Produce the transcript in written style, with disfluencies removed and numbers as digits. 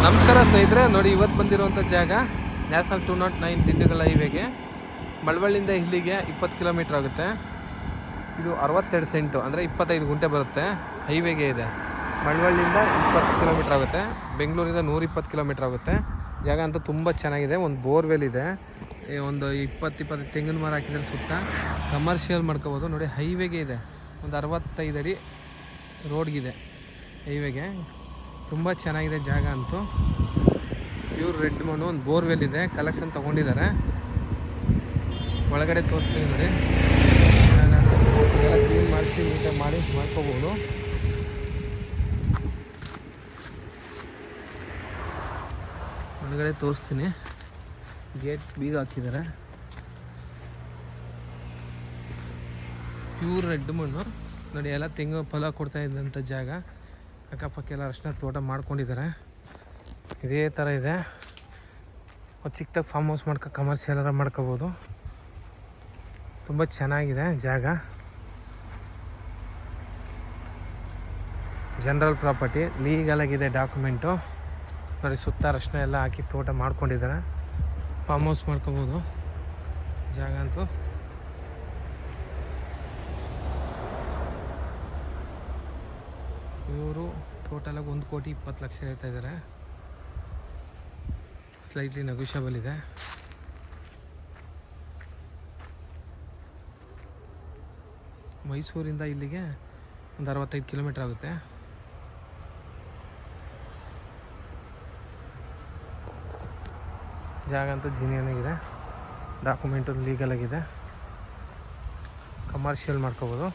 ನಮಸ್ಕಾರ ಸ್ನೇಹಿತರೆ, ನೋಡಿ ಇವತ್ತು ಬಂದಿರುವಂಥ ಜಾಗ ನ್ಯಾಷನಲ್ 209 ದಿண்டுಗಲ್ ಹೈವೇಗೆ. ಮಳವಳ್ಳಿಯಿಂದ ಇಲ್ಲಿಗೆ 20 ಕಿಲೋಮೀಟ್ರ್ ಆಗುತ್ತೆ. ಇದು 62 ಸೆಂಟು ಅಂದರೆ 25 ಗುಂಟೆ ಬರುತ್ತೆ. ಹೈವೇಗೆ ಇದೆ. ಮಳವಳ್ಳಿಯಿಂದ 20 ಕಿಲೋಮೀಟ್ರ್ ಆಗುತ್ತೆ. ಬೆಂಗಳೂರಿಂದ 120 ಕಿಲೋಮೀಟ್ರ್ ಆಗುತ್ತೆ. ಜಾಗ ಅಂತೂ ತುಂಬ ಚೆನ್ನಾಗಿದೆ. ಒಂದು ಬೋರ್ವೆಲ್ ಇದೆ, ಒಂದು 20 ತೆಂಗಿನ ಮರ ಹಾಕಿದರೆ ಸುತ್ತ ಕಮರ್ಷಿಯಲ್ ಮಾಡ್ಕೋಬೋದು. ನೋಡಿ ಹೈವೇಗೆ ಇದೆ, ಒಂದು 65 ಅಡಿ ರೋಡ್ಗಿದೆ ಹೈವೇಗೆ. ತುಂಬ ಚೆನ್ನಾಗಿದೆ ಜಾಗ ಅಂತೂ. ಪ್ಯೂರ್ ರೆಡ್ ಮಣ್ಣು, ಒಂದು ಬೋರ್ವೆಲ್ ಇದೆ, ಕಲೆಕ್ಷನ್ ತೊಗೊಂಡಿದ್ದಾರೆ. ಒಳಗಡೆ ತೋರಿಸ್ತೀನಿ ನೋಡಿ. ಎಲ್ಲ ಕ್ಲೀನ್ ಮಾಡಿಸಿ ನೀಟಾಗಿ ಮಾಡ್ಕೋಬೋದು. ಒಳಗಡೆ ತೋರಿಸ್ತೀನಿ. ಗೇಟ್ ಬೀಗ ಹಾಕಿದ್ದಾರೆ. ಪ್ಯೂರ್ ರೆಡ್ ಮಣ್ಣು ನೋಡಿ. ಎಲ್ಲ ತೆಂಗು ಫಲ ಕೊಡ್ತಾ ಇದ್ದಂಥ ಜಾಗ. ಅಕ್ಕಪಕ್ಕ ಎಲ್ಲ ಅರ್ಶಿನ ತೋಟ ಮಾಡ್ಕೊಂಡಿದ್ದಾರೆ. ಇದೇ ಥರ ಇದೆ. ಚಿಕ್ಕದಾಗಿ ಫಾರ್ಮ್ ಹೌಸ್ ಕಮರ್ಷಿಯಲ್ ಎಲ್ಲ ಮಾಡ್ಕೋಬೋದು. ತುಂಬ ಚೆನ್ನಾಗಿದೆ ಜಾಗ. ಜನರಲ್ ಪ್ರಾಪರ್ಟಿ, ಲೀಗಲ್ ಆಗಿದೆ ಡಾಕ್ಯುಮೆಂಟು ನೋಡಿ. ಸುತ್ತ ಅರ್ಶಿನ ಎಲ್ಲ ಹಾಕಿ ತೋಟ ಮಾಡ್ಕೊಂಡಿದ್ದಾರೆ. ಫಾರ್ಮ್ ಹೌಸ್ ಮಾಡ್ಕೋಬೋದು ಜಾಗ ಅಂತೂ. ಇವರು ಟೋಟಲಾಗಿ 1,20,00,000 ಹೇಳ್ತಾ ಇದ್ದಾರೆ. ಸ್ಲೈಟ್ಲಿ ನೆಗೋಷಿಯಬಲ್ ಇದೆ. ಮೈಸೂರಿಂದ ಇಲ್ಲಿಗೆ ಒಂದು 65 ಕಿಲೋಮೀಟ್ರ್ ಆಗುತ್ತೆ. ಜಾಗ ಅಂತೂ ಜಿನಿಯನಾಗಿದೆ. ಡಾಕ್ಯುಮೆಂಟು ಲೀಗಲ್ ಆಗಿದೆ. ಕಮರ್ಷಿಯಲ್ ಮಾಡ್ಕೋಬೋದು.